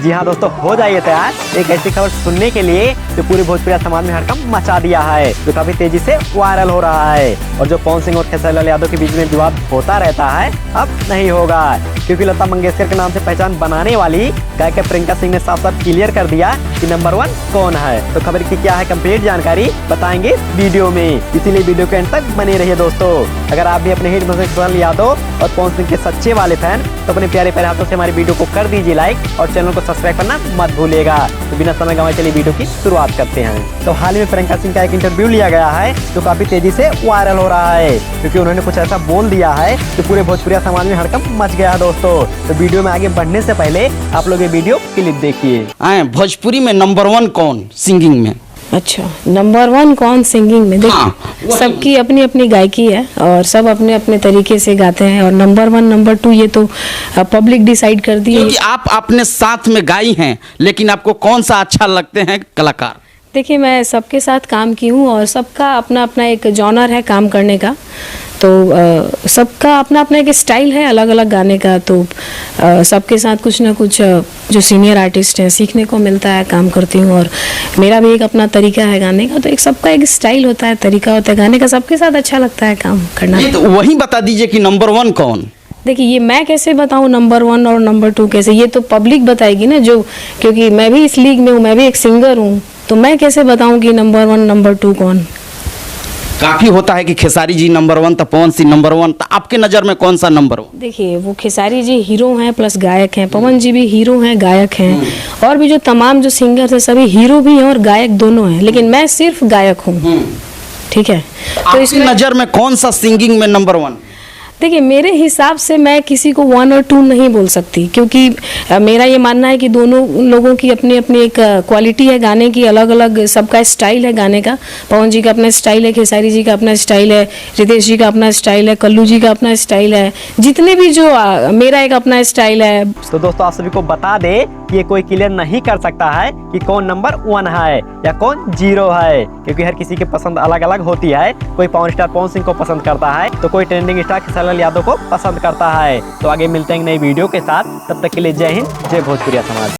जी हाँ दोस्तों, हो जाइए तैयार एक ऐसी खबर सुनने के लिए जो पूरे भोजपुरी समाज में हड़कंप मचा दिया है, जो काफी तेजी से वायरल हो रहा है। और जो पवन सिंह और खेसारी लाल यादव के बीच में विवाद होता रहता है, अब नहीं होगा, क्योंकि लता मंगेशकर के नाम से पहचान बनाने वाली गायिका प्रियंका सिंह ने साफ साफ क्लियर कर दिया कि नंबर 1 कौन है। तो खबर की क्या है कंप्लीट जानकारी बताएंगे वीडियो में, इसीलिए वीडियो के एंड तक बने रहिए दोस्तों। अगर आप भी अपने हिट खेसारी यादव और पवन सिंह के सच्चे वाले फैन तो अपने प्यारे प्यारे हाथों से हमारी वीडियो को कर दीजिए लाइक और चैनल को सब्सक्राइब करना मत भूलिएगा। तो बिना समय गंवाए चलिए वीडियो की शुरुआत करते हैं। तो हाल ही में प्रियंका सिंह का एक इंटरव्यू लिया गया है जो काफी तेजी से वायरल हो रहा है, क्योंकि उन्होंने कुछ ऐसा बोल दिया है कि पूरे भोजपुरी समाज में हड़कंप मच गया है दोस्तों। तो वीडियो में आगे बढ़ने से पहले आप लोग ये वीडियो क्लिप देखिए। भोजपुरी में नंबर 1 कौन सिंगिंग में? अच्छा, नंबर 1 कौन सिंगिंग में? देखिए हाँ, सबकी अपनी अपनी गायकी है और सब अपने अपने तरीके से गाते हैं, और नंबर 1 नंबर 2 ये तो पब्लिक डिसाइड कर दी है। क्योंकि आप अपने साथ में गाई हैं, लेकिन आपको कौन सा अच्छा लगते हैं कलाकार? देखिए मैं सबके साथ काम की हूँ और सबका अपना अपना एक जॉनर है काम करने का, तो सबका अपना अपना एक स्टाइल है अलग अलग गाने का। तो सबके साथ कुछ ना कुछ जो सीनियर आर्टिस्ट हैं सीखने को मिलता है, काम करती हूँ, और मेरा भी एक अपना तरीका है गाने का। तो एक सबका एक स्टाइल होता है, तरीका होता है गाने का, सबके साथ अच्छा लगता है काम करना। तो वही बता दीजिए कि नंबर 1 कौन? देखिए ये मैं कैसे बताऊं नंबर 1 और नंबर 2 कैसे, ये तो पब्लिक बताएगी ना, जो क्योंकि मैं भी इस लीग में हूँ, मैं भी एक सिंगर हूँ, तो मैं कैसे बताऊं कि नंबर 1 नंबर 2 कौन। काफी होता है कि खेसारी जी नंबर 1 तो पवन सिंह नंबर 1, तो आपके नजर में कौन सा नंबर 1? देखिए वो खेसारी जी हीरो हैं प्लस गायक हैं, पवन जी भी हीरो हैं गायक हैं, और भी जो तमाम जो सिंगर हैं सभी हीरो भी हैं और गायक दोनों हैं, लेकिन मैं सिर्फ गायक हूँ। ठीक है, तो इसकी नजर में कौन सा सिंगिंग में नंबर 1? देखिए मेरे हिसाब से मैं किसी को 1 और 2 नहीं बोल सकती, क्योंकि मेरा ये मानना है कि दोनों लोगों की अपनी अपनी एक क्वालिटी है गाने की, अलग अलग सबका स्टाइल है गाने का। पवन जी का अपना स्टाइल है, खेसारी जी का अपना स्टाइल है, रितेश जी का अपना स्टाइल है, कल्लू जी का अपना स्टाइल है, जितने भी जो मेरा एक अपना स्टाइल है। तो दोस्तों आप सभी को बता दे कि ये कोई क्लियर नहीं कर सकता है कि कौन नंबर 1 है या कौन 0 है, क्योंकि हर किसी की पसंद अलग अलग होती है। कोई पवन स्टार पवन सिंह को पसंद करता है तो कोई ट्रेंडिंग स्टार खेसारी लाल यादव को पसंद करता है। तो आगे मिलते हैं नई वीडियो के साथ, तब तक के लिए जय हिंद, जय भोजपुरी समाज।